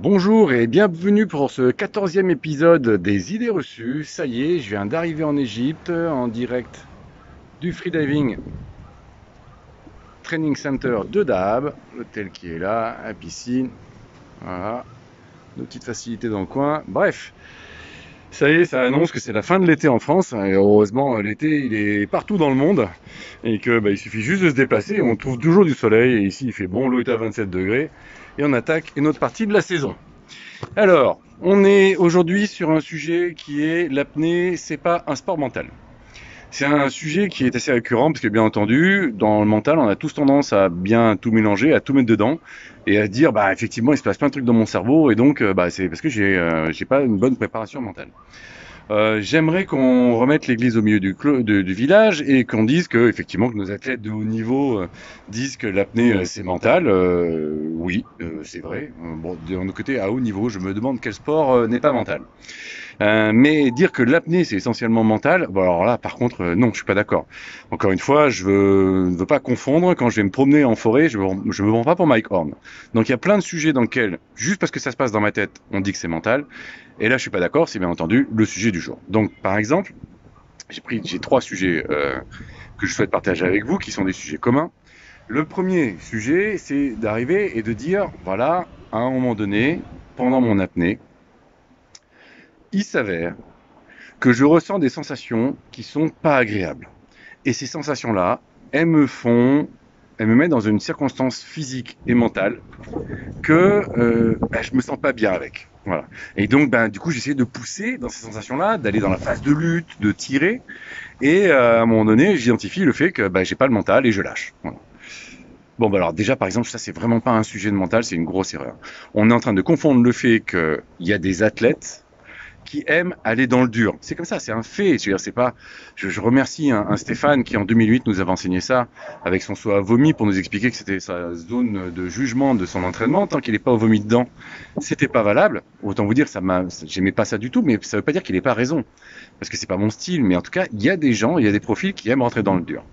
Bonjour et bienvenue pour ce 14e épisode des idées reçues. Ça y est, je viens d'arriver en Égypte en direct du Freediving Training Center de Dahab, l'hôtel qui est là, la piscine, voilà, nos petites facilités dans le coin. Bref, ça y est, ça annonce que c'est la fin de l'été en France. Et heureusement, l'été il est partout dans le monde et que il suffit juste de se déplacer. On trouve toujours du soleil et ici il fait bon, l'eau est à 27 degrés et on attaque une autre partie de la saison. Alors, on est aujourd'hui sur un sujet qui est l'apnée, c'est pas un sport mental. C'est un sujet qui est assez récurrent parce que bien entendu, dans le mental, on a tous tendance à bien tout mélanger, à tout mettre dedans et à se dire effectivement, il se passe plein de trucs dans mon cerveau et donc c'est parce que j'ai pas une bonne préparation mentale. J'aimerais qu'on remette l'église au milieu du village et qu'on dise que effectivement que nos athlètes de haut niveau disent que l'apnée c'est mental. Oui, c'est vrai. Bon, de notre côté, à haut niveau, je me demande quel sport n'est pas mental. Mais dire que l'apnée c'est essentiellement mental, bon alors là par contre non, je suis pas d'accord. Encore une fois, ne veux pas confondre. Quand je vais me promener en forêt, je me prends pas pour Mike Horn. Donc il y a plein de sujets dans lesquels, juste parce que ça se passe dans ma tête, on dit que c'est mental. Et là je suis pas d'accord, c'est bien entendu le sujet du jour. Donc par exemple, j'ai trois sujets que je souhaite partager avec vous, qui sont des sujets communs. Le premier sujet, c'est d'arriver et de dire, voilà, à un moment donné, pendant mon apnée, il s'avère que je ressens des sensations qui sont pas agréables. Et ces sensations-là, elles me mettent dans une circonstance physique et mentale que je me sens pas bien avec. Voilà. Et donc, du coup, j'essaie de pousser dans ces sensations-là, d'aller dans la phase de lutte, de tirer. Et à un moment donné, j'identifie le fait que j'ai pas le mental et je lâche. Voilà. Bon, alors déjà, par exemple, ça, c'est vraiment pas un sujet de mental, c'est une grosse erreur. On est en train de confondre le fait qu'il y a des athlètes qui aiment aller dans le dur. C'est comme ça, c'est un fait. Je veux dire, c'est pas. Je remercie un Stéphane qui en 2008 nous avait enseigné ça avec son saut à vomi pour nous expliquer que c'était sa zone de jugement de son entraînement. Tant qu'il n'est pas au vomi dedans, c'était pas valable. Autant vous dire, j'aimais pas ça du tout, mais ça veut pas dire qu'il n'ait pas raison, parce que c'est pas mon style. Mais en tout cas, il y a des gens, il y a des profils qui aiment rentrer dans le dur.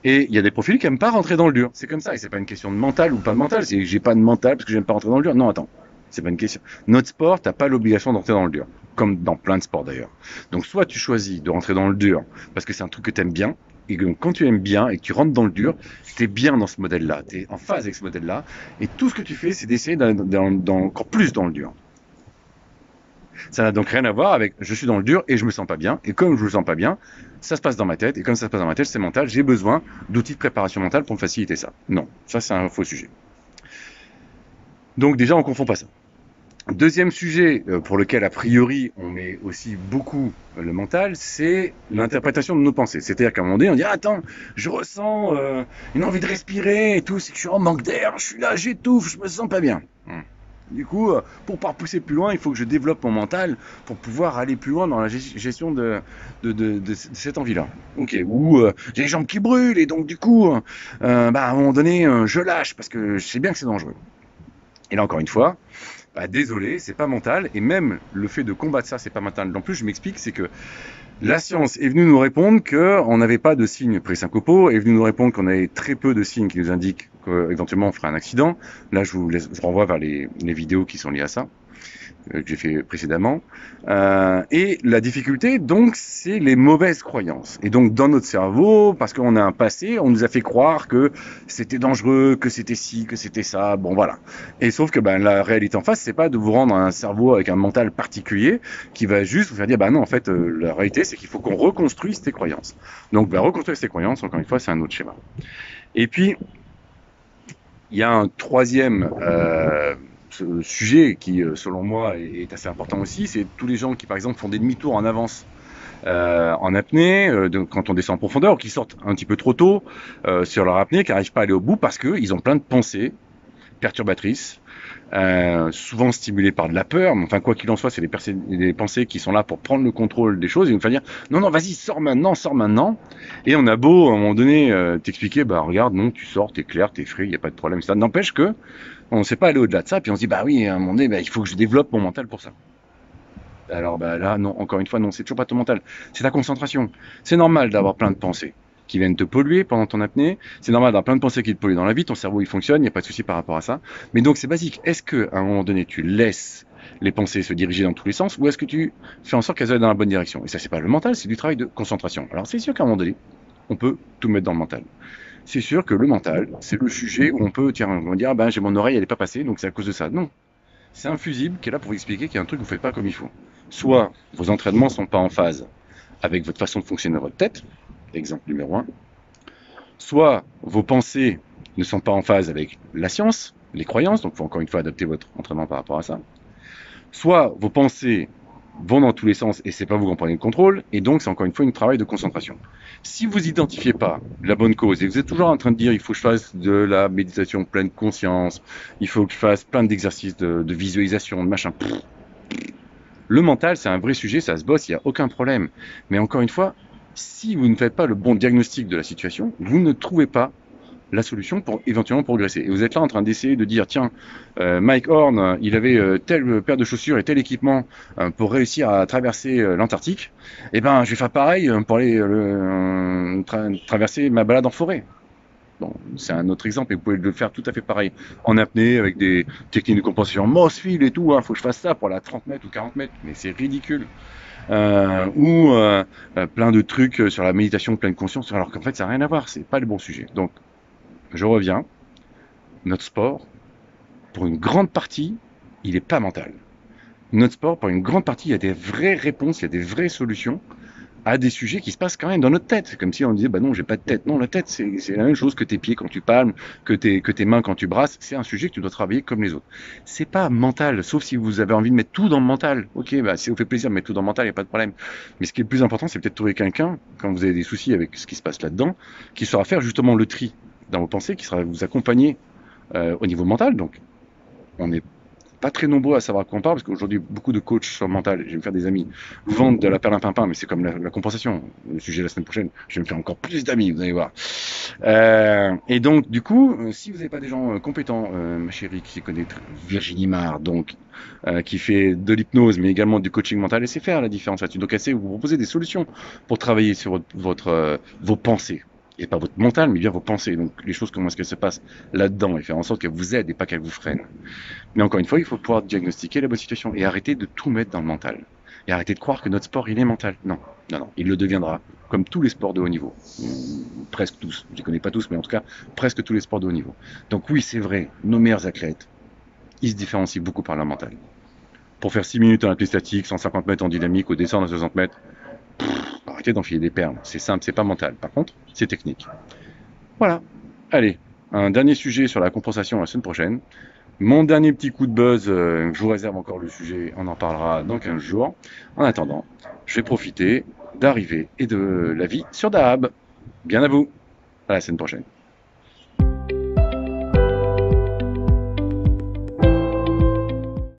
Et il y a des profils qui aiment pas rentrer dans le dur. C'est comme ça. Et c'est pas une question de mental ou pas de mental. C'est j'ai pas de mental parce que j'aime pas rentrer dans le dur. Non, attends. C'est pas une question. Notre sport, t'as pas l'obligation d'entrer dans le dur. Comme dans plein de sports d'ailleurs. Donc soit tu choisis de rentrer dans le dur parce que c'est un truc que t'aimes bien. Et que quand tu aimes bien et que tu rentres dans le dur, t'es bien dans ce modèle-là. T'es en phase avec ce modèle-là. Et tout ce que tu fais, c'est d'essayer d'aller encore plus dans le dur. Ça n'a donc rien à voir avec je suis dans le dur et je me sens pas bien. Et comme je me sens pas bien, ça se passe dans ma tête. Et comme ça se passe dans ma tête, c'est mental. J'ai besoin d'outils de préparation mentale pour me faciliter ça. Non, ça c'est un faux sujet. Donc déjà, on confond pas ça. Deuxième sujet pour lequel a priori on met aussi beaucoup le mental, c'est l'interprétation de nos pensées. C'est-à-dire qu'à un moment donné, on dit attends, je ressens une envie de respirer et tout, c'est que je suis en manque d'air, je suis là, j'étouffe, je me sens pas bien. Du coup, pour pouvoir pousser plus loin, il faut que je développe mon mental pour pouvoir aller plus loin dans la gestion de cette envie-là. Ok. Ou j'ai les jambes qui brûlent et donc du coup, à un moment donné, je lâche parce que je sais bien que c'est dangereux. Et là encore une fois, désolé, c'est pas mental. Et même le fait de combattre ça, c'est pas mental. En plus, je m'explique, c'est que la science est venue nous répondre qu'on n'avait pas de signes présyncopaux, est venue nous répondre qu'on avait très peu de signes qui nous indiquent qu'éventuellement on ferait un accident. Là, je vous renvoie vers les vidéos qui sont liées à ça, que j'ai fait précédemment. Et la difficulté, donc, c'est les mauvaises croyances. Et donc, dans notre cerveau, parce qu'on a un passé, on nous a fait croire que c'était dangereux, que c'était ci, que c'était ça. Bon, voilà. Et sauf que la réalité en face, c'est pas de vous rendre un cerveau avec un mental particulier qui va juste vous faire dire, non, en fait, la réalité, c'est qu'il faut qu'on reconstruise tes croyances. Donc, reconstruire ces croyances, encore une fois, c'est un autre schéma. Et puis, il y a un troisième sujet qui, selon moi, est assez important aussi, c'est tous les gens qui, par exemple, font des demi-tours en avance en apnée, quand on descend en profondeur, qui sortent un petit peu trop tôt sur leur apnée, qui n'arrivent pas à aller au bout parce qu'ils ont plein de pensées perturbatrices, souvent stimulées par de la peur, mais enfin quoi qu'il en soit, c'est des pensées qui sont là pour prendre le contrôle des choses et nous faire dire non, vas-y, sors maintenant. Et on a beau à un moment donné t'expliquer, regarde, non, tu sors, t'es clair, t'es frais, il n'y a pas de problème. Ça n'empêche que on ne sait pas aller au-delà de ça, puis on se dit oui, à un moment donné, il faut que je développe mon mental pour ça. Alors là, non, encore une fois, non, c'est toujours pas ton mental, c'est ta concentration. C'est normal d'avoir plein de pensées. qui viennent te polluer pendant ton apnée. C'est normal d'avoir plein de pensées qui te polluent dans la vie. Ton cerveau, il fonctionne, il n'y a pas de souci par rapport à ça. Mais donc, c'est basique. Est-ce qu'à un moment donné, tu laisses les pensées se diriger dans tous les sens ou est-ce que tu fais en sorte qu'elles aillent dans la bonne direction? Et ça, c'est pas le mental, c'est du travail de concentration. Alors, c'est sûr qu'à un moment donné, on peut tout mettre dans le mental. C'est sûr que le mental, c'est le sujet où on peut, tiens, on va dire, ah ben, j'ai mon oreille, elle n'est pas passée, donc c'est à cause de ça. Non. C'est un fusible qui est là pour vous expliquer qu'il y a un truc que vous ne faites pas comme il faut. Soit vos entraînements ne sont pas en phase avec votre façon de fonctionner dans votre tête, exemple numéro un. Soit vos pensées ne sont pas en phase avec la science, les croyances, donc il faut encore une fois adapter votre entraînement par rapport à ça. Soit vos pensées vont dans tous les sens et c'est pas vous qui en prenez le contrôle, et donc c'est encore une fois un travail de concentration. Si vous identifiez pas la bonne cause et vous êtes toujours en train de dire il faut que je fasse de la méditation pleine conscience, il faut que je fasse plein d'exercices de visualisation, de machin, le mental c'est un vrai sujet, ça se bosse, il n'y a aucun problème. Mais encore une fois, si vous ne faites pas le bon diagnostic de la situation, vous ne trouvez pas la solution pour éventuellement progresser. Et vous êtes là en train d'essayer de dire, tiens, Mike Horn, il avait telle paire de chaussures et tel équipement pour réussir à traverser l'Antarctique. Eh ben, je vais faire pareil pour aller traverser ma balade en forêt. Bon, c'est un autre exemple, et vous pouvez le faire tout à fait pareil en apnée avec des techniques de compensation Mossfield et tout. Faut que je fasse ça pour aller à 30 mètres ou 40 mètres, mais c'est ridicule. Plein de trucs sur la méditation pleine conscience, alors qu'en fait ça n'a rien à voir, c'est pas le bon sujet. Donc je reviens, notre sport, pour une grande partie, il n'est pas mental. Notre sport, pour une grande partie, il y a des vraies réponses, il y a des vraies solutions à des sujets qui se passent quand même dans notre tête. C'est comme si on disait, bah non, j'ai pas de tête. Non, la tête, c'est la même chose que tes pieds quand tu palmes, que tes mains quand tu brasses. C'est un sujet que tu dois travailler comme les autres. C'est pas mental, sauf si vous avez envie de mettre tout dans le mental. Ok, bah si vous fait plaisir de mettre tout dans le mental, il n'y a pas de problème. Mais ce qui est le plus important, c'est peut-être trouver quelqu'un, quand vous avez des soucis avec ce qui se passe là-dedans, qui saura faire justement le tri dans vos pensées, qui sera vous accompagner au niveau mental. Donc, on n'est pas très nombreux à savoir de quoi on parle, parce qu'aujourd'hui, beaucoup de coachs sur le mental, je vais me faire des amis, vendent de la perlimpinpin, mais c'est comme la compensation. Le sujet la semaine prochaine, je vais me faire encore plus d'amis, vous allez voir. Et donc, du coup, si vous n'avez pas des gens compétents, ma chérie qui connaît Virginie Mar, donc, qui fait de l'hypnose, mais également du coaching mental, elle sait faire la différence là-dessus. Donc, elle sait vous proposer des solutions pour travailler sur vos pensées. Et pas votre mental, mais bien vos pensées. Donc, les choses, comment est-ce qu'elles se passent là-dedans, et faire en sorte qu'elles vous aident et pas qu'elles vous freinent. Mais encore une fois, il faut pouvoir diagnostiquer la bonne situation et arrêter de tout mettre dans le mental. Et arrêter de croire que notre sport, il est mental. Non, non, non, il le deviendra, comme tous les sports de haut niveau. Presque tous, je ne les connais pas tous, mais en tout cas, presque tous les sports de haut niveau. Donc oui, c'est vrai, nos meilleurs athlètes, ils se différencient beaucoup par leur mental. Pour faire 6 minutes en appui statique, 150 mètres en dynamique ou descendre à 60 mètres, arrêtez d'enfiler des perles. C'est simple, c'est pas mental. Par contre, c'est technique. Voilà. Allez, un dernier sujet sur la compensation la semaine prochaine. Mon dernier petit coup de buzz, je vous réserve encore le sujet, on en parlera dans 15 jours. En attendant, je vais profiter d'arriver et de la vie sur Dahab. Bien à vous, à la semaine prochaine.